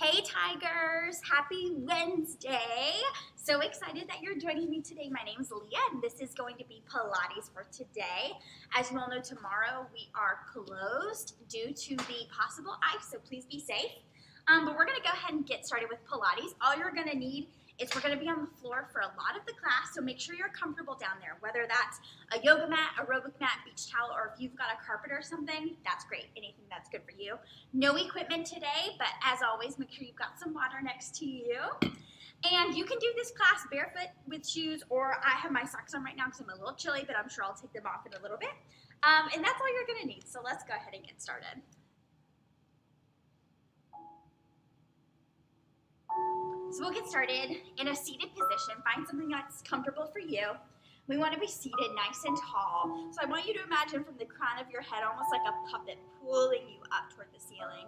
Hey Tigers, happy Wednesday. So excited that you're joining me today. My name's Leah and this is going to be Pilates for today. As you all know, tomorrow we are closed due to the possible ice, so please be safe. But we're gonna go ahead and get started with Pilates. All you're gonna need is we're gonna be on the floor for a lot of the class, so make sure you're comfortable down there, whether that's a yoga mat, aerobic mat, beach towel, or if you've got a carpet or something, that's great, anything that's good for you. No equipment today, but as always, make sure you've got some water next to you. And you can do this class barefoot with shoes, or I have my socks on right now because I'm a little chilly, but I'm sure I'll take them off in a little bit. And that's all you're gonna need, so let's go ahead and get started. So we'll get started in a seated position. Find something that's comfortable for you. We want to be seated nice and tall. So I want you to imagine from the crown of your head almost like a puppet pulling you up toward the ceiling.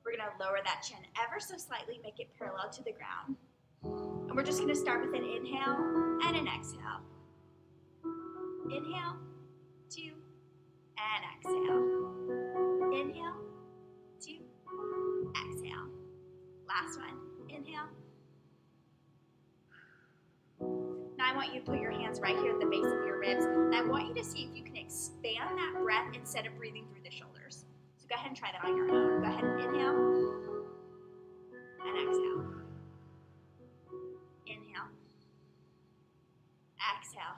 We're going to lower that chin ever so slightly, make it parallel to the ground. And we're just going to start with an inhale and an exhale. Inhale, 2, and exhale. Inhale, 2, exhale. Last one. Inhale. Now I want you to put your hands right here at the base of your ribs, and I want you to see if you can expand that breath instead of breathing through the shoulders. So go ahead and try that on your own. Go ahead and inhale and exhale. Inhale. Exhale.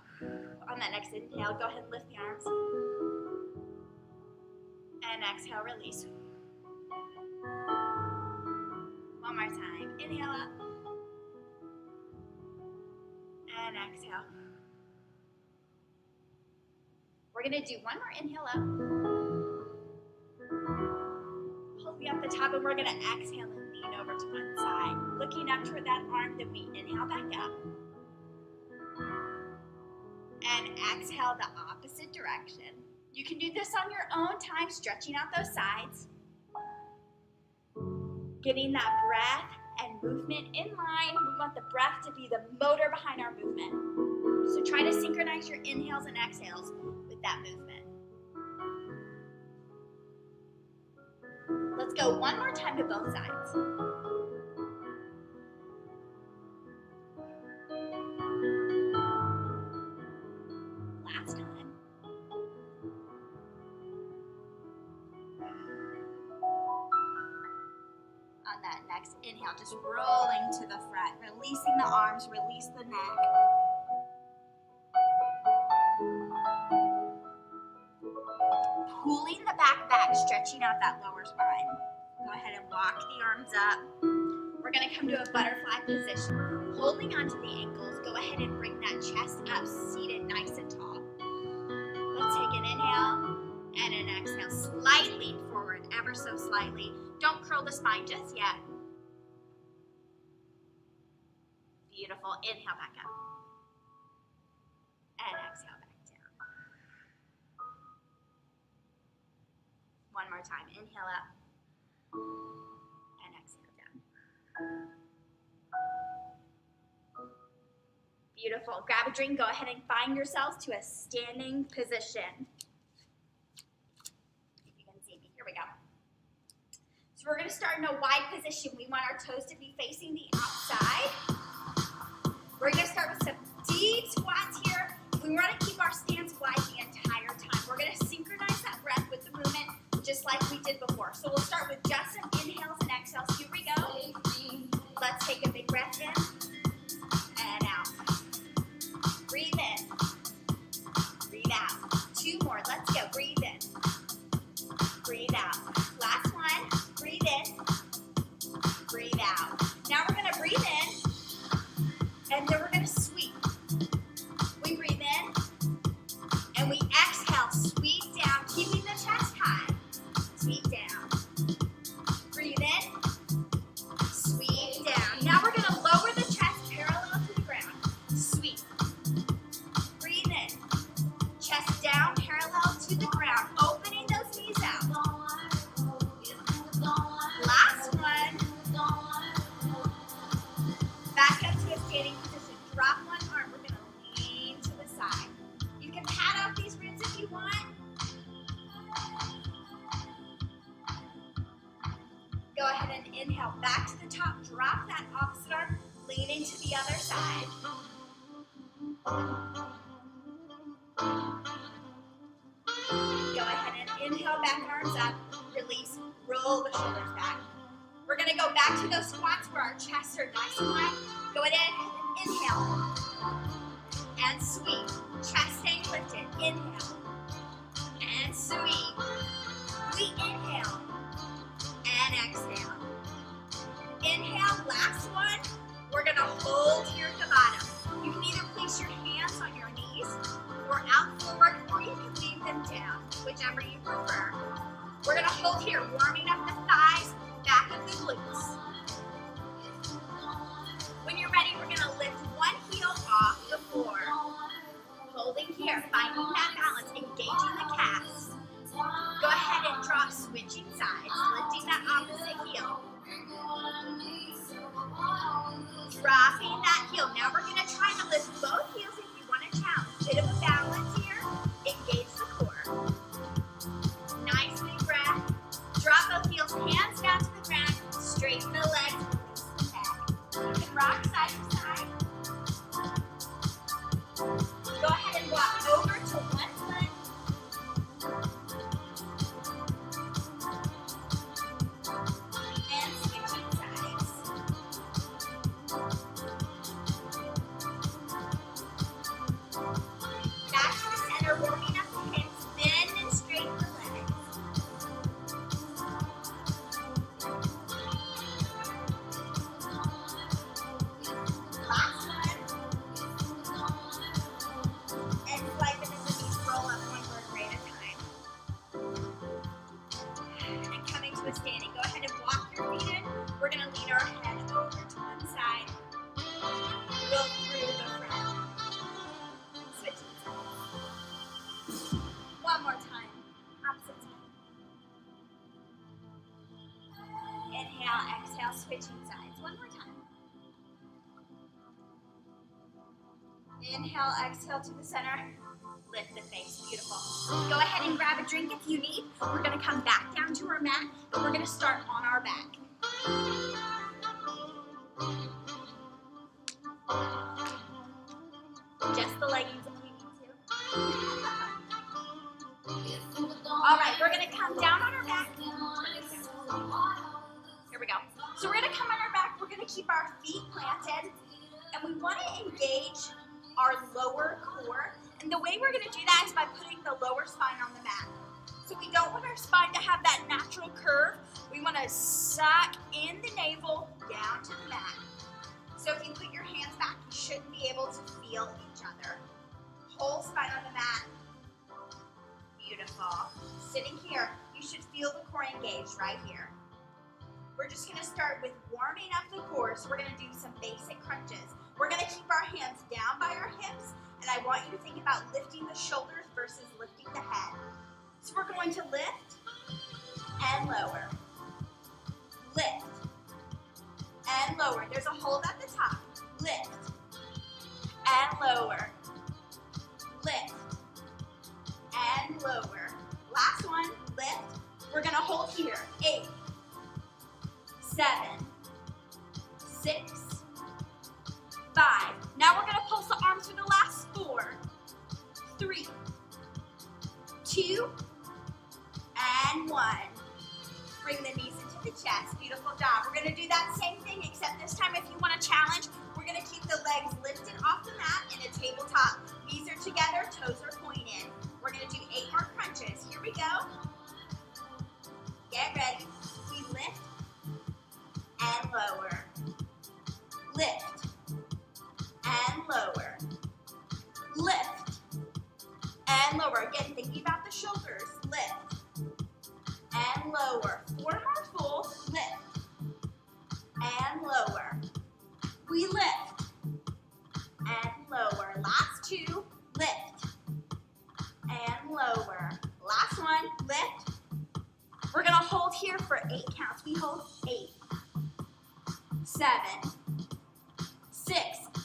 On that next inhale, go ahead and lift the arms. And exhale, release. One more time. Inhale up. And exhale. We're going to do one more inhale up. Holding up the top, and we're going to exhale and lean over to one side. Looking up toward that arm, then we inhale back up. And exhale the opposite direction. You can do this on your own time, stretching out those sides. Getting that breath and movement in line. We want the breath to be the motor behind our movement. So try to synchronize your inhales and exhales with that movement. Let's go one more time to both sides. Last time. On that next inhale, just rolling to the front, releasing the arms, release the neck. Pulling the back, stretching out that lower spine. Go ahead and walk the arms up. We're gonna come to a butterfly position. Holding onto the ankles, go ahead and bring that chest up, seated nice and tall. Let's take an inhale and an exhale. Slightly forward, ever so slightly. Don't curl the spine just yet. Beautiful. Inhale back up. And exhale back down. One more time. Inhale up. And exhale down. Beautiful. Grab a drink. Go ahead and find yourselves to a standing position. If you can see me. Here we go. So we're going to start in a wide position. We want our toes to be facing the outside. We're going to start with some deep squats here. We want to keep our stance wide the entire time. We're going to synchronize that breath with the movement just like we did before. So we'll start with just some inhales and exhales. Here we go. Let's take a big breath in and out. Breathe in. Breathe out. 2 more. Let's go. Breathe in. Breathe out. Last one. Breathe in, breathe out. Now we're going to breathe in, and then we're going to sweep. We breathe in, and we exhale, sweep down, keeping the chest high. Sweep down. Breathe in, sweep down. Now we're going to lower the Inhale, back to the top, drop that opposite arm, lean into the other side. Go ahead and inhale, back arms up, release, roll the shoulders back. We're gonna go back to those squats where our chests are nice and wide. Go ahead and inhale, and sweep, chest staying lifted, inhale, and sweep. We inhale, and exhale. Inhale, last one. We're gonna hold here at the bottom. You can either place your hands on your knees or out forward, or you can leave them down, whichever you prefer. We're gonna hold here, warming up the thighs, back of the glutes. When you're ready, we're gonna lift one heel off the floor. Holding here, finding that balance, engaging the calves. Go ahead and drop, switching sides, lifting that opposite heel. Dropping that heel. Now we're gonna try to lift both heels if you want to challenge. Bit of a balance here. Engage the core. Nice big breath. Drop both heels, hands down to the ground. Straighten the legs, release the head. You can rock side to side. Go ahead and walk over to one foot. And switching sides. Back to the center, warming up the hips, bend and straighten the legs. Last one. And slide them into these roll up one vertebrae at a time. And coming to a standing. Go ahead and walk your feet in. We're going to lean our head over to one side. Roll through the front. Switching sides. One more time. Opposite side. Inhale, exhale, switching sides. One more time. Inhale, exhale to the center. Lift the face. Beautiful. Go ahead and grab a drink if you need. We're going to come back down to our mat, and we're going to start on our back. Just the leggings if you need to. All right, we're going to come down on our back. Here we go. So we're going to come on our back. We're going to keep our feet planted, and we want to engage our lower core. And the way we're going to do that is by putting the lower spine on the mat. So we don't want our spine to have that natural curve. We want to suck in the navel down to the mat. So if you put your hands back, you shouldn't be able to feel each other. Whole spine on the mat. Beautiful. Sitting here, you should feel the core engaged right here. We're just going to start with warming up the core. So we're going to do some basic crunches. We're going to keep our hands down by our hips, and I want you to think about lifting the shoulders versus lifting the head. So we're going to lift and lower. Lift and lower. There's a hold at the top. Lift and lower. Lift and lower. Last one, lift. We're going to hold here. 8, 7, 6, 5. Now we're going to pulse the arms for the last 4, 3, 2, and 1. Bring the knees into the chest. Beautiful job. We're going to do that same thing, except this time if you want to challenge, we're going to keep the legs lifted off the mat in a tabletop. Knees are together, toes are pointed. We're going to do 8 more crunches. Here we go. Get ready. We lift and lower. Lift and lower. Lift and lower. Again, thinking about the shoulders. Lift and lower. 4 more full. Lift and lower. We lift and lower. Last 2. Lift and lower. Last one. Lift. We're going to hold here for 8 counts. We hold 8, 7, 6.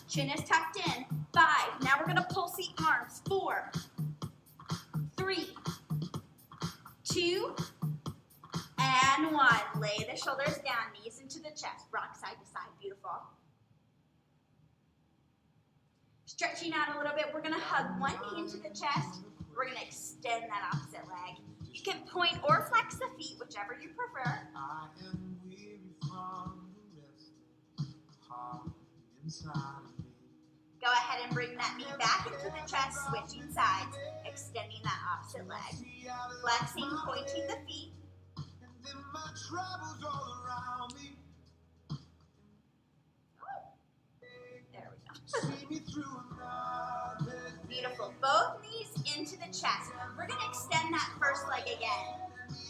Chin is tucked in. 5. Now we're going to pulse the arms. 4, 3, 2, and 1. Lay the shoulders down, knees into the chest, rock side to side, beautiful. Stretching out a little bit, we're gonna hug one knee into the chest. We're gonna extend that opposite leg. You can point or flex the feet, whichever you prefer. I am weary from the restless heart inside of me. Go ahead and bring that knee back into the chest, switching sides, extending that opposite leg. Flexing, pointing the feet. And then my troubles all around me. There we go. See me through another day. Beautiful. Both knees into the chest. We're going to extend that first leg again.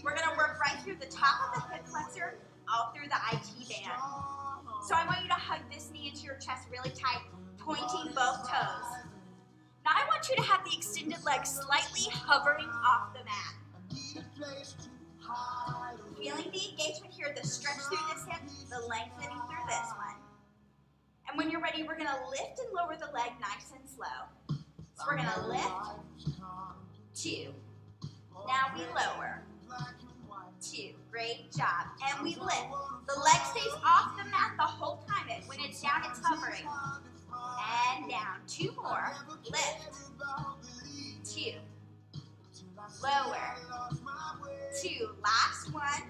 We're going to work right through the top of the hip flexor, all through the IT band. So I want you to hug this knee into your chest really tight, pointing both toes. Now I want you to have the extended leg slightly hovering off the mat. I need a place to hide away. Feeling the engagement here, the stretch through this hip, the lengthening through this one. And when you're ready, we're going to lift and lower the leg nice and slow. So we're going to lift, 2. Now we lower, 2. Great job. And we lift. The leg stays off the mat the whole time. When it's down, it's hovering. And down. 2 more. Lift. 2. Lower. 2. Last one.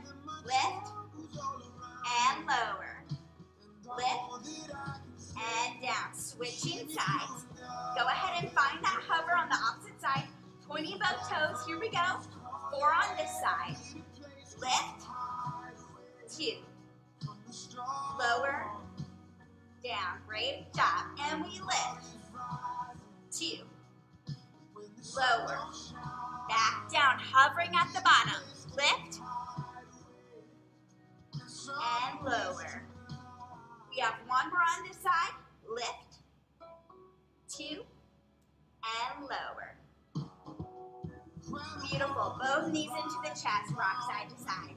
Lift. And lower. Lift. And down. Switching sides. Go ahead and find that hover on the opposite side. Pointing both toes. Here we go. 4 on this side. Lift. 2. Lower. Down. Great job. And we lift. 2. Lower. Back down. Hovering at the bottom. Lift. And lower. We have 1 more on this side. Lift. 2. And lower. Beautiful. Both knees into the chest. Rock side to side.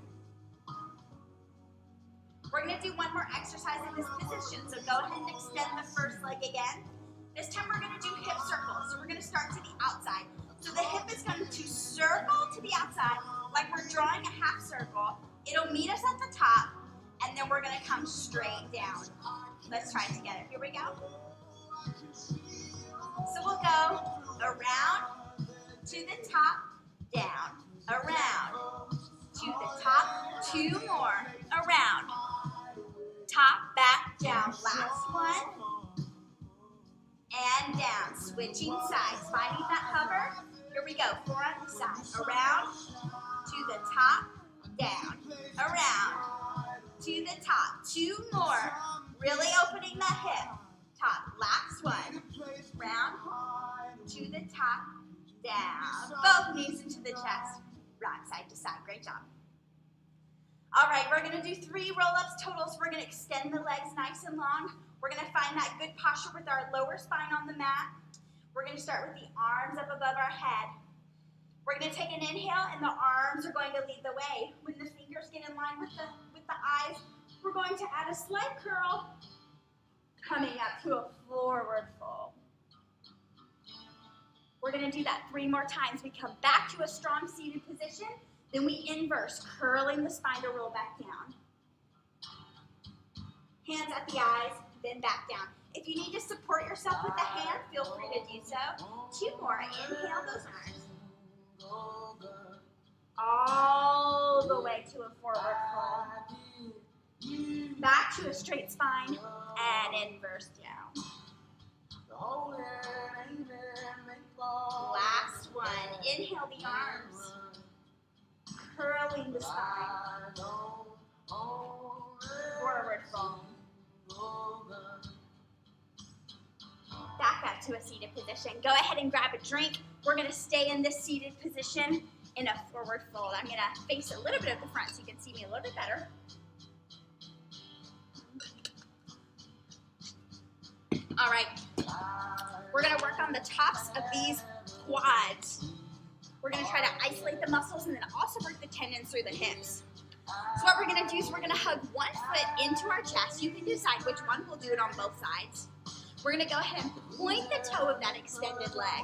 We're going to do 1 more exercise in this position. So go ahead and extend the first leg again. This time we're going to do hip circles. So we're going to start to the outside. So the hip is going to circle to the outside like we're drawing a half circle. It'll meet us at the top, and then we're going to come straight down. Let's try it together. Here we go. So we'll go around to the top, down, around to the top, 2 more, around, top, back, down, last one, and down, switching sides, finding that hover. Here we go, 4 on the side, around to the top, down, around to the top, 2 more, really opening that hip, top, last one, round to the top, down, both knees into the chest, rock side to side, great job. All right, we're gonna do 3 roll-ups total, so we're gonna extend the legs nice and long. We're gonna find that good posture with our lower spine on the mat. We're gonna start with the arms up above our head. We're gonna take an inhale, and the arms are going to lead the way. When the fingers get in line with the eyes, we're going to add a slight curl, coming up to a forward fold. We're going to do that 3 more times. We come back to a strong seated position, then we inverse, curling the spine to roll back down. Hands at the eyes, then back down. If you need to support yourself with a hand, feel free to do so. 2 more. Inhale those arms. All the way to a forward fold. Back to a straight spine and inverse down. Last one. Inhale the arms. Curling the spine. Forward fold. Back up to a seated position. Go ahead and grab a drink. We're going to stay in this seated position in a forward fold. I'm going to face a little bit of the front so you can see me a little bit better. All right. We're going to work on the tops of these quads. We're going to try to isolate the muscles and then also work the tendons through the hips. So what we're going to do is we're going to hug one foot into our chest. You can decide which one. We'll do it on both sides. We're going to go ahead and point the toe of that extended leg.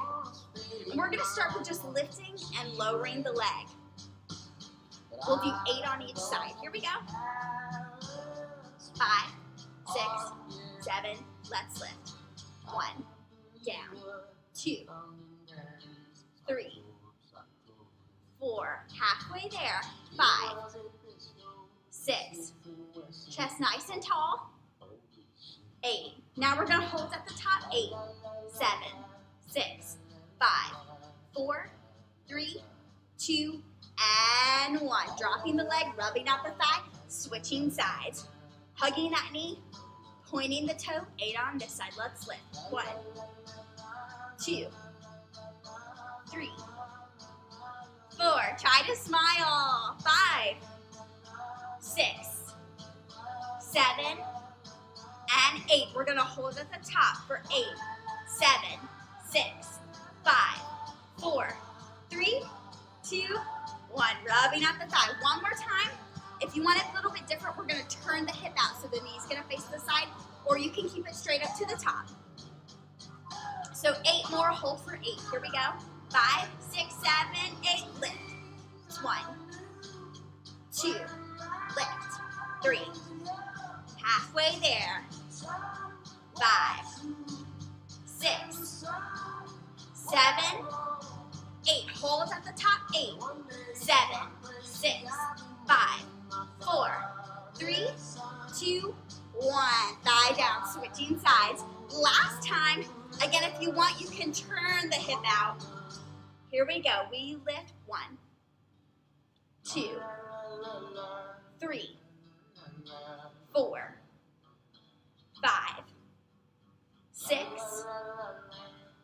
And we're going to start with just lifting and lowering the leg. We'll do 8 on each side. Here we go. 5, 6, 7, let's lift. 1, down, 2, 3, 4, halfway there, 5, 6, chest nice and tall, 8. Now we're gonna hold at the top, 8, 7, 6, 5, 4, 3, 2, and 1. Dropping the leg, rubbing out the thigh, switching sides. Hugging that knee, pointing the toe, 8 on this side. Let's lift. 1, 2, 3, 4. Try to smile. 5, 6, 7, and 8. We're gonna hold at the top for 8, 7, 6, 5, 4, 3, 2, 1. Rubbing out the thigh. One more time. If you want it a little bit different, we're gonna turn the hip out so the knee's gonna face the side, or you can keep it straight up to the top. So 8 more, hold for 8. Here we go. 5, 6, 7, 8, lift. 1, 2, lift. 3, halfway there. 5, 6, 7, 8. Hold at the top. 8, 7, 6, 5, 4, 3, 2, 1. Thigh down, switching sides. Last time, again, if you want, you can turn the hip out. Here we go. We lift. 1, 2, 3, 4, 5, 6,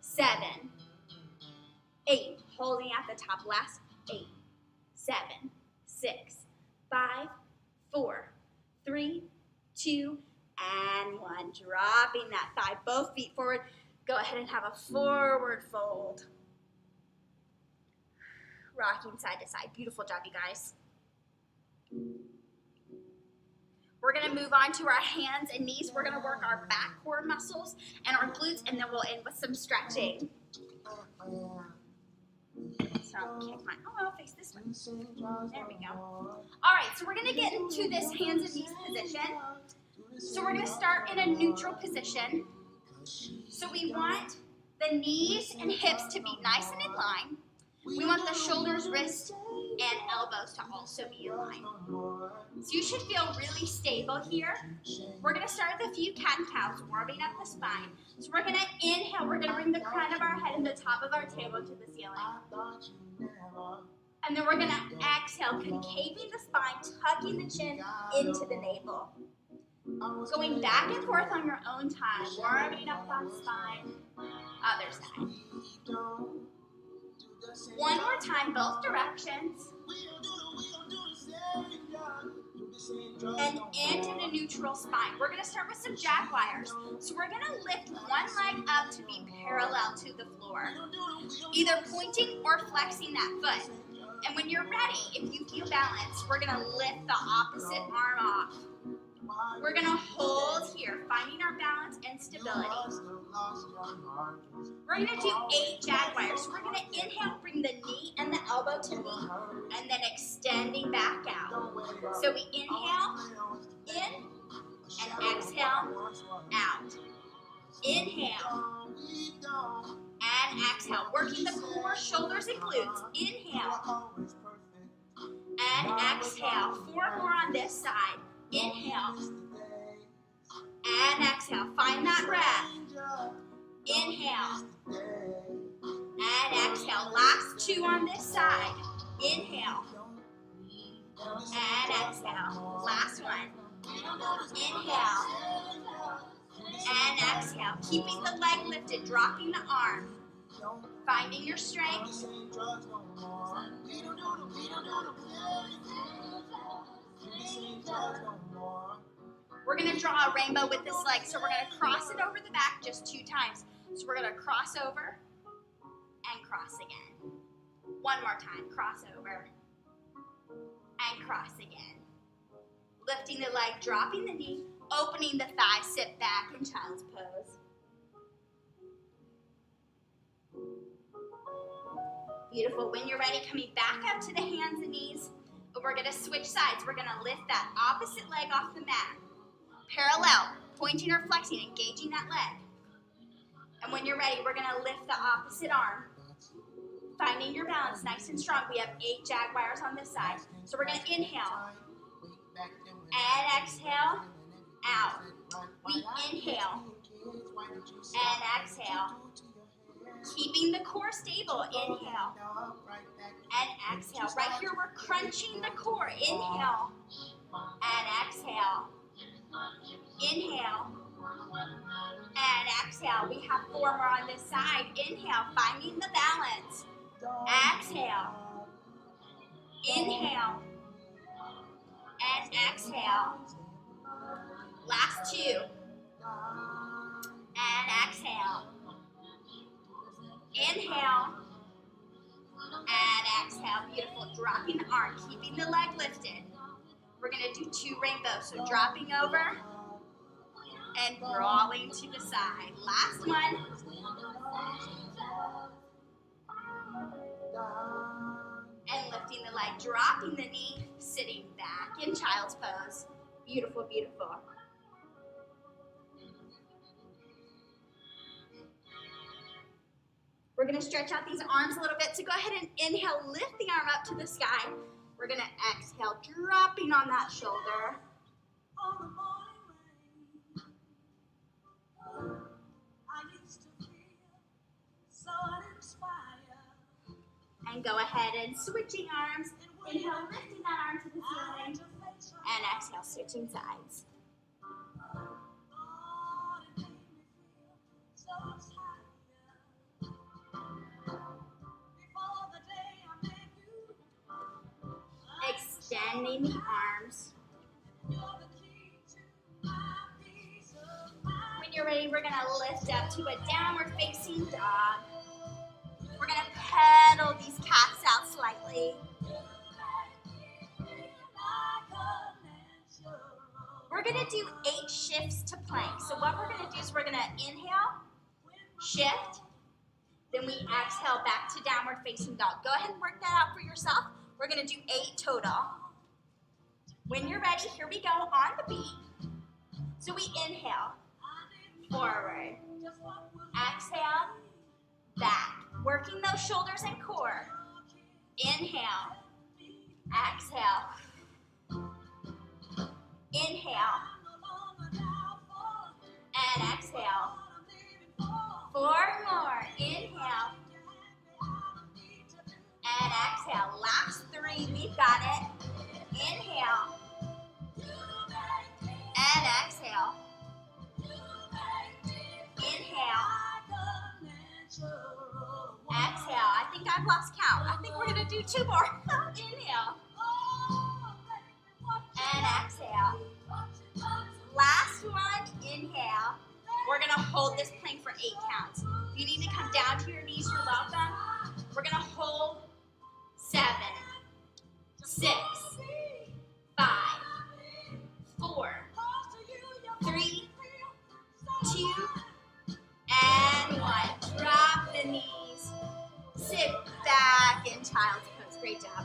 7, 8. Holding at the top. Last. 8, 7, 6, 5, 4, 3, 2, and 1. Dropping that thigh, both feet forward. Go ahead and have a forward fold. Rocking side to side. Beautiful job, you guys. We're gonna move on to our hands and knees. We're gonna work our back core muscles and our glutes, and then we'll end with some stretching. So kick my, I'll face this way. There we go. All right, so we're gonna get into this hands and knees position. So we're gonna start in a neutral position. So we want the knees and hips to be nice and in line. We want the shoulders, wrists, and elbows to also be in line. So you should feel really stable here. We're gonna start with a few cat and cows, warming up the spine. So we're gonna inhale, we're gonna bring the crown of our head and the top of our tailbone to the ceiling. And then we're gonna exhale, concaving the spine, tucking the chin into the navel. Going back and forth on your own time, warming up that spine. Other side. One more time, both directions. And into the neutral spine. We're going to start with some jaguars. So we're going to lift one leg up to be parallel to the floor, either pointing or flexing that foot. And when you're ready, if you feel balanced, we're going to lift the opposite arm off. We're going to hold here, finding our balance and stability. We're going to do 8 jaguars. So we're going to inhale, bring the knee and the elbow to knee, and then extending back out. So we inhale, in, and exhale, out. Inhale, and exhale. Working the core, shoulders, and glutes. Inhale, and exhale. 4 more on this side. Inhale, and exhale. Find that breath. Inhale, and exhale. Last 2 on this side. Inhale, and exhale. Last one. Inhale, and exhale. Keeping the leg lifted, dropping the arm. Finding your strength. We're going to draw a rainbow with this leg. So we're going to cross it over the back just 2 times. So we're going to cross over and cross again. One more time. Cross over and cross again. Lifting the leg, dropping the knee, opening the thigh, sit back in child's pose. Beautiful. When you're ready, coming back up to the hands and knees. We're going to switch sides. We're going to lift that opposite leg off the mat. parallel, pointing or flexing, engaging that leg. And when you're ready, we're gonna lift the opposite arm, finding your balance nice and strong. We have 8 Jaguars on this side. So we're gonna inhale and exhale, out. We inhale and exhale. Keeping the core stable, inhale and exhale. Right here, we're crunching the core. Inhale and exhale. Inhale and exhale. We have 4 more on this side. Inhale, finding the balance. Exhale. Inhale and exhale. Last 2. And exhale. Inhale and exhale. Beautiful. Dropping the arm, keeping the leg lifted. We're going to do 2 rainbows. So dropping over and crawling to the side. Last one. And lifting the leg, dropping the knee, sitting back in child's pose. Beautiful, beautiful. We're gonna stretch out these arms a little bit. So go ahead and inhale, lift the arm up to the sky. We're gonna exhale, dropping on that shoulder. And go ahead and switching arms. Inhale, lifting that arm to the ceiling. And exhale, switching sides. Extending the arms. When you're ready, we're going to lift up to a downward facing dog. We're going to pedal these calves out slightly. We're going to do 8 shifts to plank. So what we're going to do is we're going to inhale, shift, then we exhale back to downward facing dog. Go ahead and work that out for yourself. We're going to do 8 total. When you're ready, here we go on the beat. So we inhale, forward, exhale, back. Working those shoulders and core. Inhale, exhale, inhale, and exhale. 4 more, inhale, and exhale. Last 3, we've got it. Inhale, and exhale. Inhale, exhale. I think I've lost count. I think we're going to do 2 more. Inhale, and exhale. Last one, inhale. We're going to hold this plank for 8 counts. If you need to come down to your knees, you're welcome. We're going to hold 7, 6, 5, 4, 3, 2, and 1. Drop the knees. Sit back in child's pose. Great job.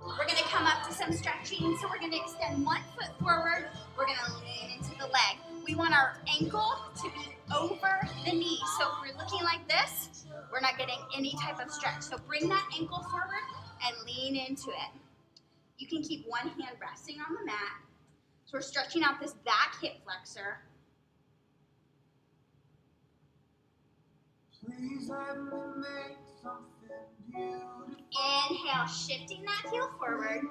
We're going to come up to some stretching. So we're going to extend 1 foot forward. We're going to lean into the leg. We want our ankle to be over the knee. So if we're looking like this, we're not getting any type of stretch. So bring that ankle forward and lean into it. You can keep one hand resting on the mat. So we're stretching out this back hip flexor. Please let me make something beautiful. Inhale, shifting that heel forward,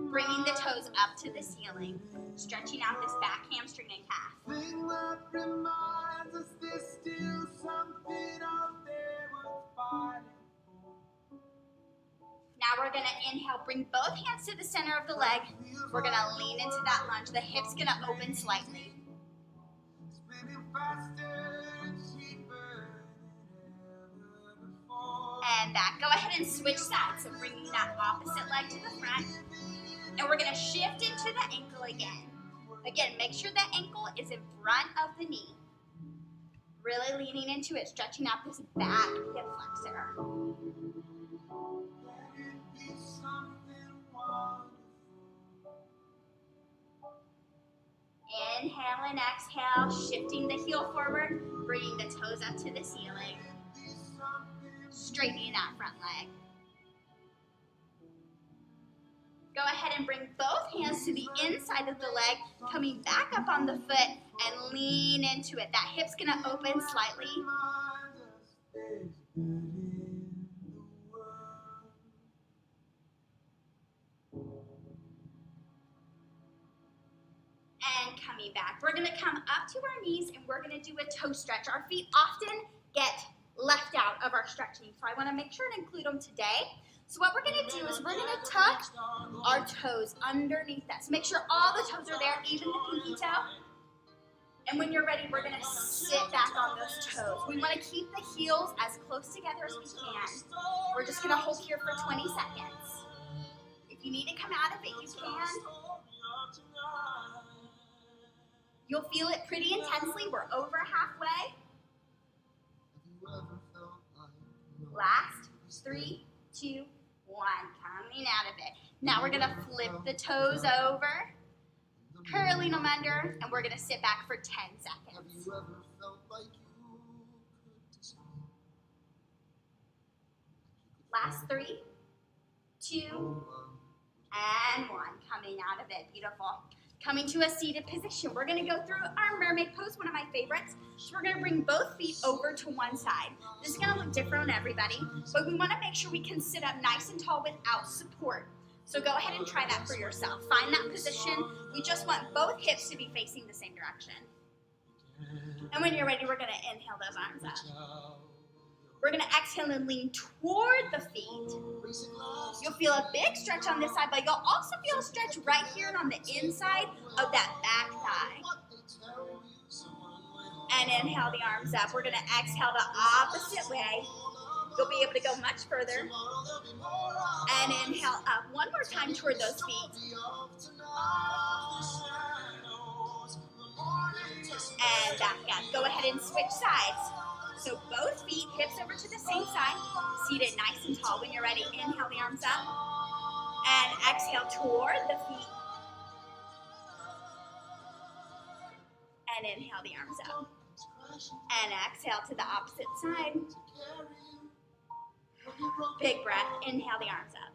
bringing the toes up to the ceiling, stretching out this back hamstring and calf. Thing that reminds us there's still something out there worth fighting for. Now we're going to inhale, bring both hands to the center of the leg. We're going to lean into that lunge. The hip's going to open slightly. Spinning faster and cheaper than ever before. And back. Go ahead and switch sides. So bringing that opposite leg to the front. And we're going to shift into the ankle again. Again, make sure the ankle is in front of the knee. Really leaning into it, stretching out this back hip flexor. Inhale and exhale, shifting the heel forward, bringing the toes up to the ceiling. Straightening that front leg. Go ahead and bring both hands to the inside of the leg, coming back up on the foot and lean into it. That hip's gonna open slightly. And coming back. We're gonna come up to our knees and we're gonna do a toe stretch. Our feet often get left out of our stretching, so I wanna make sure to include them today. So what we're gonna do is we're gonna tuck our toes underneath us. Make sure all the toes are there, even the pinky toe. And when you're ready, we're gonna sit back on those toes. We wanna keep the heels as close together as we can. We're just gonna hold here for 20 seconds. If you need to come out of it, you can. You'll feel it pretty intensely. We're over halfway. Last, 3, 2, 1, coming out of it. Now we're gonna flip the toes over, curling them under, and we're gonna sit back for 10 seconds. Last 3, 2, and 1, coming out of it. Beautiful. Coming to a seated position. We're gonna go through our mermaid pose, one of my favorites. So we're gonna bring both feet over to one side. This is gonna look different on everybody, but we wanna make sure we can sit up nice and tall without support. So go ahead and try that for yourself. Find that position. We just want both hips to be facing the same direction. And when you're ready, we're gonna inhale those arms up. We're gonna exhale and lean toward the feet. You'll feel a big stretch on this side, but you'll also feel a stretch right here and on the inside of that back thigh. And inhale the arms up. We're gonna exhale the opposite way. You'll be able to go much further. And inhale up one more time toward those feet. And back up. Go ahead and switch sides. So both feet, hips over to the same side, seated nice and tall. When you're ready, inhale the arms up, and exhale toward the feet, and inhale the arms up, and exhale to the opposite side. Big breath, inhale the arms up.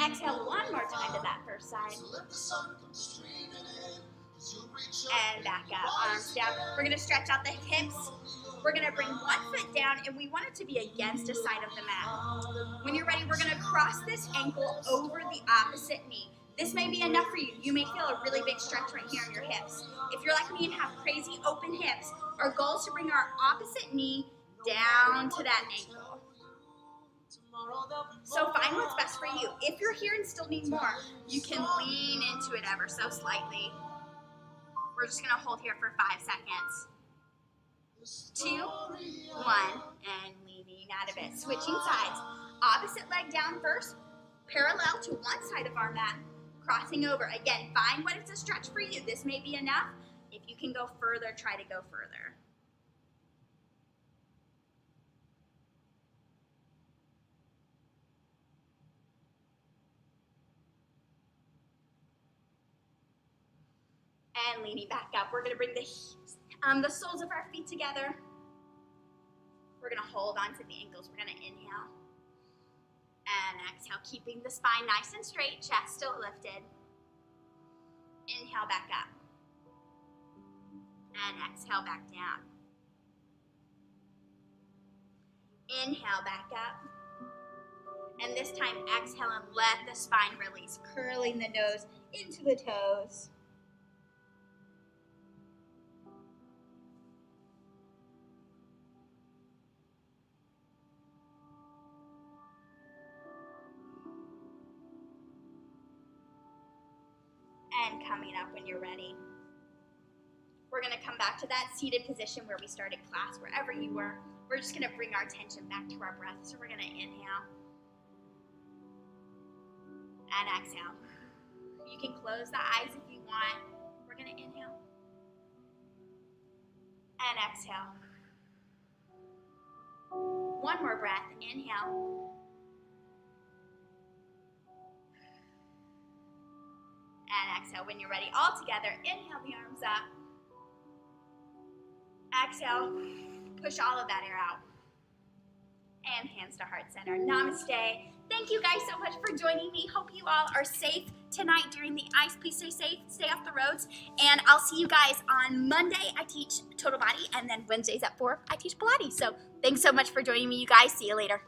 Exhale one more time to that first side. And back up, arms down. We're gonna stretch out the hips. We're gonna bring one foot down and we want it to be against a side of the mat. When you're ready, we're gonna cross this ankle over the opposite knee. This may be enough for you. You may feel a really big stretch right here in your hips. If you're like me and have crazy open hips, our goal is to bring our opposite knee down to that ankle. So find what's best for you. If you're here and still need more, you can lean into it ever so slightly. We're just gonna hold here for 5 seconds. 2, 1, and leaning out of it. Switching sides. Opposite leg down first, parallel to one side of our mat, crossing over. Again, find what is a stretch for you. This may be enough. If you can go further, try to go further. And leaning back up. We're gonna bring the soles of our feet together. We're gonna hold on to the ankles. We're gonna inhale and exhale, keeping the spine nice and straight, chest still lifted. Inhale back up and exhale back down. Inhale back up, and this time exhale and let the spine release, curling the nose into the toes. And coming up when you're ready. We're gonna come back to that seated position where we started class, wherever you were. We're just gonna bring our attention back to our breath. So we're gonna inhale and exhale. You can close the eyes if you want. We're gonna inhale and exhale. One more breath, inhale And exhale when you're ready. All together, inhale the arms up. Exhale, push all of that air out. And hands to heart center. Namaste. Thank you guys so much for joining me. Hope you all are safe tonight during the ice. Please stay safe, stay off the roads. And I'll see you guys on Monday. I teach total body, and then Wednesdays at 4, I teach Pilates. So thanks so much for joining me, you guys. See you later.